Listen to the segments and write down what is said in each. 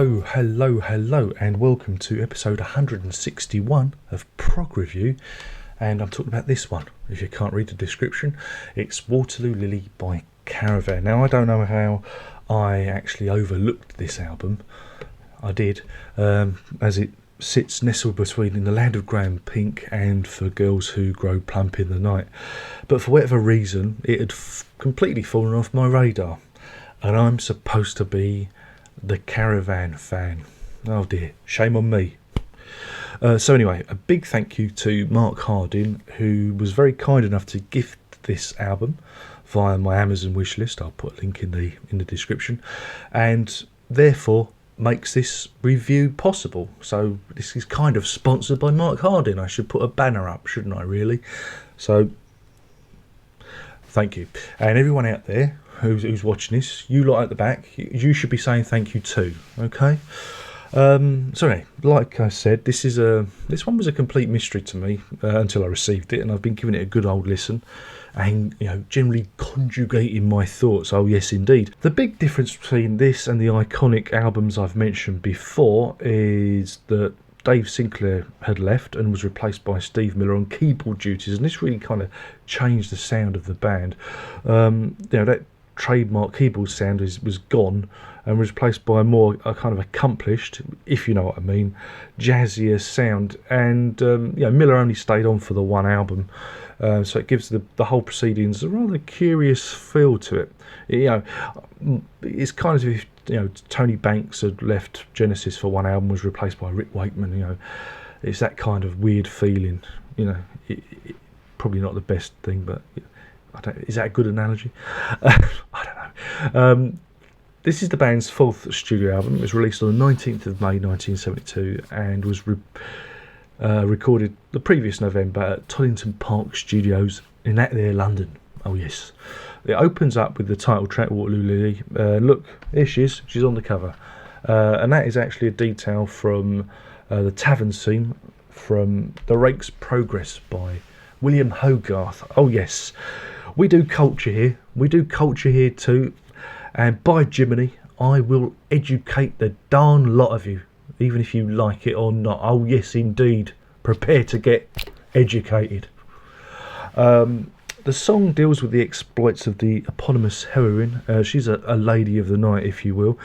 Hello, and welcome to episode 161 of Prog Review. And I'm talking about this one. If you can't read the description, it's Waterloo Lily by Caravan. Now, I don't know how I actually overlooked this album. I did, as it sits nestled between In the Land of Grey and Pink and For Girls Who Grow Plump in the Night. But for whatever reason, it had completely fallen off my radar. And I'm supposed to be the Caravan fan. Oh dear, shame on me. So anyway, a big thank you to Mark Harding, who was very kind enough to gift this album via my Amazon wishlist. I'll put a link in the description, and therefore makes this review possible. So this is kind of sponsored by Mark Harding. I should put a banner up, shouldn't I, really? So thank you. And everyone out there who's watching this, you lot at the back, you should be saying thank you too, okay? Sorry, like I said, this one was a complete mystery to me until I received it, and I've been giving it a good old listen and, generally conjugating my thoughts. Oh yes, indeed. The big difference between this and the iconic albums I've mentioned before is that Dave Sinclair had left and was replaced by Steve Miller on keyboard duties, and this really kind of changed the sound of the band. That trademark keyboard sound was gone and was replaced by a kind of accomplished, if you know what I mean, jazzier sound. And Miller only stayed on for the one album, so it gives the whole proceedings a rather curious feel to it. It's kind of if Tony Banks had left Genesis for one album, was replaced by Rick Wakeman. It's that kind of weird feeling. Probably not the best thing, but is that a good analogy? I don't know. This is the band's fourth studio album. It was released on the 19th of May 1972 and was recorded the previous November at Toddington Park Studios in London. Oh yes. It opens up with the title track, Waterloo Lily. Look, here she is. She's on the cover. And that is actually a detail from the tavern scene from The Rake's Progress by William Hogarth. Oh yes. We do culture here. We do culture here too. And by Jiminy, I will educate the darn lot of you, even if you like it or not. Oh yes, indeed. Prepare to get educated. The song deals with the exploits of the eponymous heroine. She's a lady of the night, if you will.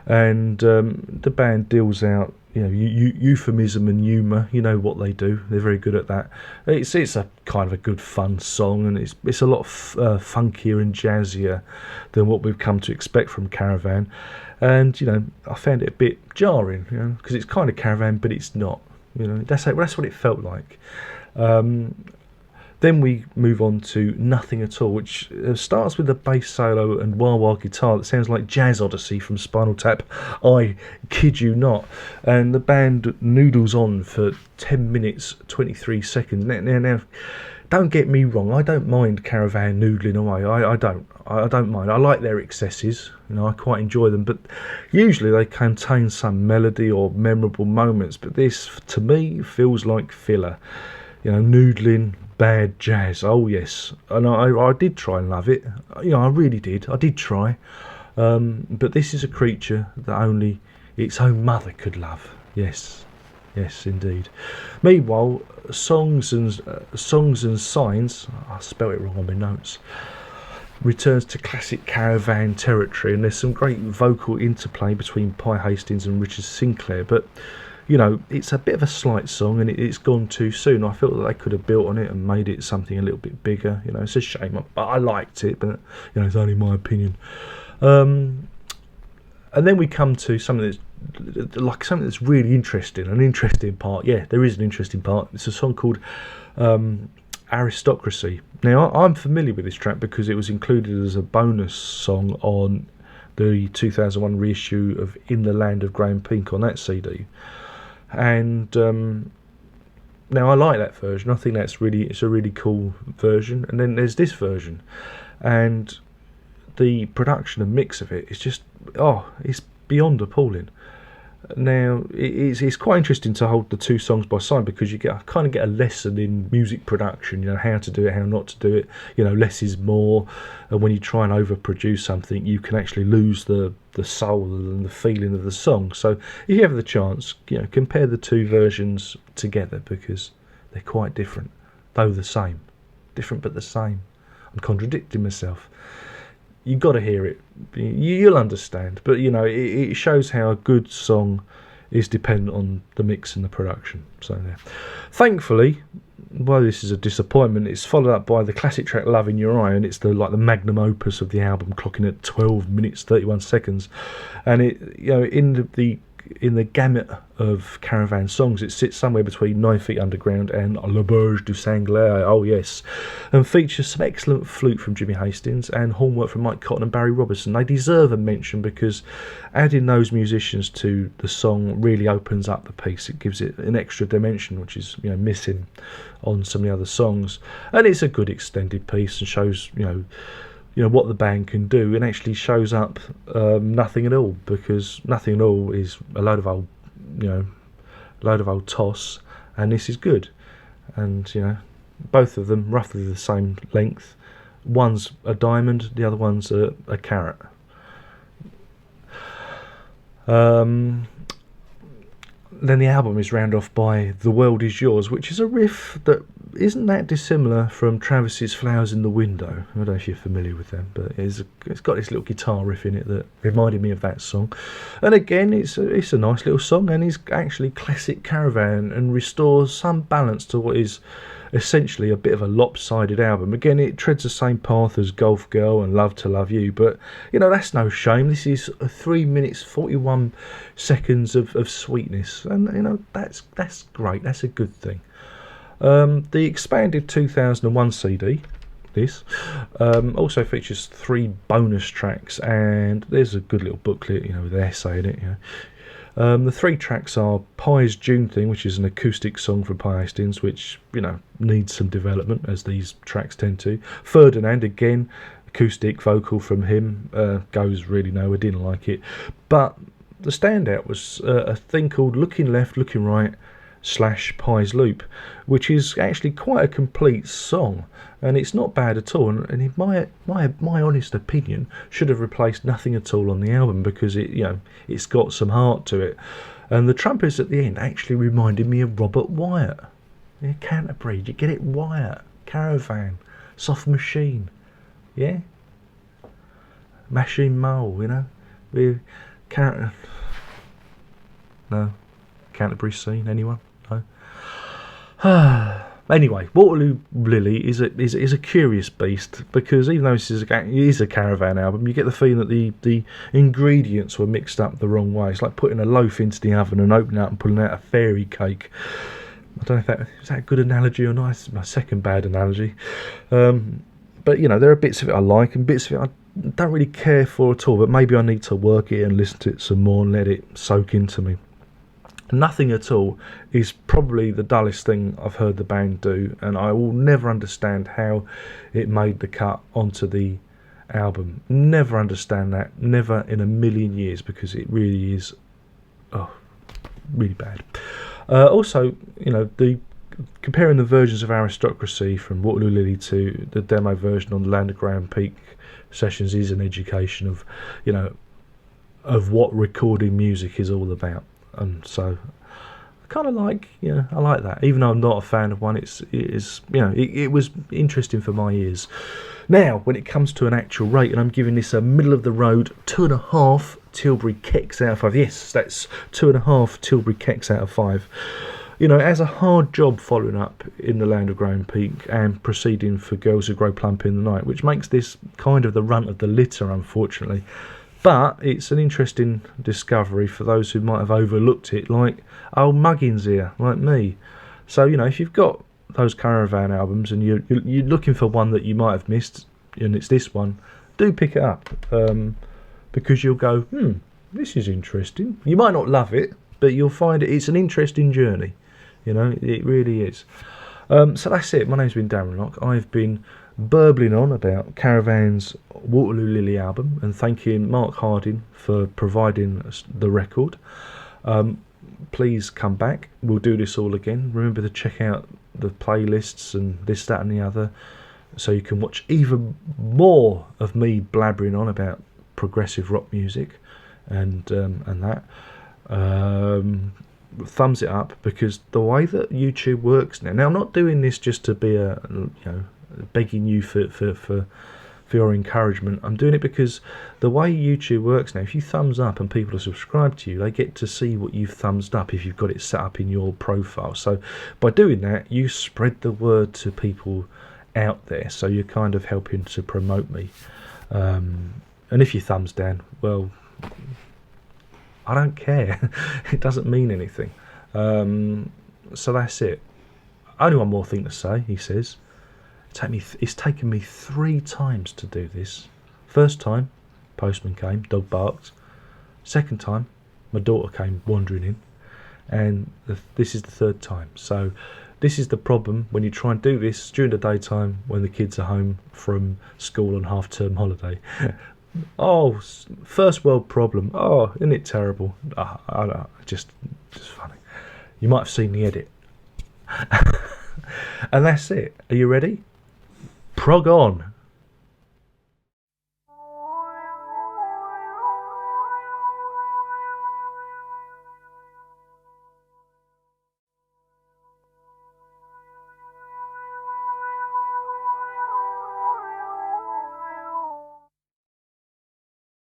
And the band deals out euphemism and humour. You know what they do. They're very good at that. It's a kind of a good fun song, and it's a lot funkier and jazzier than what we've come to expect from Caravan. And I found it a bit jarring, because it's kind of Caravan, but it's not. That's what it felt like. Then we move on to Nothing at All, which starts with a bass solo and wah-wah guitar that sounds like Jazz Odyssey from Spinal Tap. I kid you not. And the band noodles on for 10 minutes, 23 seconds. Now, don't get me wrong, I don't mind Caravan noodling away. I don't mind. I like their excesses. I quite enjoy them. But usually they contain some melody or memorable moments. But this, to me, feels like filler. Noodling, bad jazz. Oh yes, and I did try and love it. I really did. I did try, but this is a creature that only its own mother could love. Yes, indeed. Meanwhile, songs and signs. I spelled it wrong on my notes. Returns to classic Caravan territory, and there's some great vocal interplay between Pi Hastings and Richard Sinclair, but it's a bit of a slight song, and it's gone too soon. I felt that they could have built on it and made it something a little bit bigger. It's a shame, but I liked it, but it's only my opinion. And then we come to something that's really interesting, an interesting part. Yeah, there is an interesting part. It's a song called Aristocracy. Now, I'm familiar with this track because it was included as a bonus song on the 2001 reissue of In the Land of Grey and Pink on that CD. And now I like that version. I think it's a really cool version. And then there's this version, and the production and mix of it is just it's beyond appalling. Now it's quite interesting to hold the two songs by side, because you kind of get a lesson in music production, you know, how to do it, how not to do it. You know, less is more, and when you try and overproduce something, you can actually lose the soul and the feeling of the song. So if you have the chance, you know, compare the two versions together, because they're quite different, though the same. Different but the same. I'm contradicting myself. You've got to hear it. You'll understand. But, you know, it shows how a good song is dependent on the mix and the production. So, yeah. Thankfully, well, this is a disappointment. It's followed up by the classic track "Love in Your Eye," and it's the magnum opus of the album, clocking at 12 minutes 31 seconds. And it, you know, in the gamut of Caravan songs, it sits somewhere between 9 Feet Underground and Le Berge du Sanglier, oh yes, and features some excellent flute from Jimmy Hastings and hornwork from Mike Cotton and Barry Robertson. They deserve a mention, because adding those musicians to the song really opens up the piece. It gives it an extra dimension, which is, you know, missing on some of the other songs. And it's a good extended piece and shows, you know, what the band can do, and actually shows up Nothing at All, because Nothing at All is a load of old toss, and this is good. And, you know, both of them roughly the same length. One's a diamond, the other one's a carrot. Then the album is rounded off by The World Is Yours, which is a riff that isn't that dissimilar from Travis's Flowers in the Window. I don't know if you're familiar with them, but it's got this little guitar riff in it that reminded me of that song. And again, it's a nice little song, and it's actually classic Caravan, and restores some balance to what is essentially a bit of a lopsided album. Again, it treads the same path as Golf Girl and Love to Love You, but, you know, that's no shame. This is 3 minutes 41 seconds of sweetness, and, you know, that's great. That's a good thing. The expanded 2001 CD, this, also features 3 bonus tracks, and there's a good little booklet, you know, with an essay in it, you know. The 3 tracks are Pie's June Thing, which is an acoustic song from Pie Hastings, which, you know, needs some development, as these tracks tend to. Ferdinand, again, acoustic vocal from him, goes really nowhere, didn't like it. But the standout was a thing called Looking Left, Looking Right / Pie's Loop, which is actually quite a complete song, and it's not bad at all, and in my honest opinion, should have replaced Nothing at All on the album, because it, you know, it's got some heart to it. And the trumpets at the end actually reminded me of Robert Wyatt. Yeah, Canterbury, you get it? Wyatt, Caravan, Soft Machine, yeah, Machine Mole, you know, with no, Canterbury scene, anyone? No. Anyway, Waterloo Lily is a curious beast, because even though this is a Caravan album, you get the feeling that the ingredients were mixed up the wrong way. It's like putting a loaf into the oven and opening it up and pulling out a fairy cake. I don't know if is that a good analogy or not. It's my second bad analogy. But, you know, there are bits of it I like and bits of it I don't really care for at all, but maybe I need to work it and listen to it some more and let it soak into me. Nothing at All is probably the dullest thing I've heard the band do, and I will never understand how it made the cut onto the album. Never understand that, never in a million years, because it really is really bad. Also, you know, comparing the versions of Aristocracy from Waterloo Lily to the demo version on the Land of Grand Peak sessions is an education of, you know, of what recording music is all about. And so I kind of like, you know, I like that, even though I'm not a fan of one. It was interesting for my ears. Now, when it comes to an actual rate, and I'm giving this a middle of the road 2.5 Tilbury Kecks out of 5. Yes, that's 2.5 Tilbury Kecks out of 5. You know, it has a hard job following up In the Land of Grand Peak and proceeding For Girls Who Grow Plump in the Night, which makes this kind of the runt of the litter, unfortunately. But it's an interesting discovery for those who might have overlooked it, like old Muggins here, like me. So, you know, if you've got those Caravan albums and you're looking for one that you might have missed, and it's this one, do pick it up, because you'll go, this is interesting. You might not love it, but you'll find it's an interesting journey. You know, it really is. So that's it. My name's been Darren Locke. I've been burbling on about Caravan's Waterloo Lily album and thanking Mark Harding for providing the record. Please come back. We'll do this all again. Remember to check out the playlists and this, that and the other, so you can watch even more of me blabbering on about progressive rock music and that. Thumbs it up, because the way that YouTube works now, I'm not doing this just to be begging you for your encouragement. I'm doing it because the way YouTube works now, if you thumbs up and people are subscribed to you, they get to see what you've thumbsed up if you've got it set up in your profile. So by doing that, you spread the word to people out there, so you're kind of helping to promote me. And if you thumbs down, well, I don't care. It doesn't mean anything. So that's it. Only one more thing to say, he says. It's taken me 3 times to do this. First time, postman came, dog barked. Second time, my daughter came wandering in. And this is the 3rd time. So this is the problem when you try and do this during the daytime when the kids are home from school on half-term holiday. Oh, first world problem. Oh, isn't it terrible? I don't know, just funny. You might have seen the edit. And that's it. Are you ready? Prog on.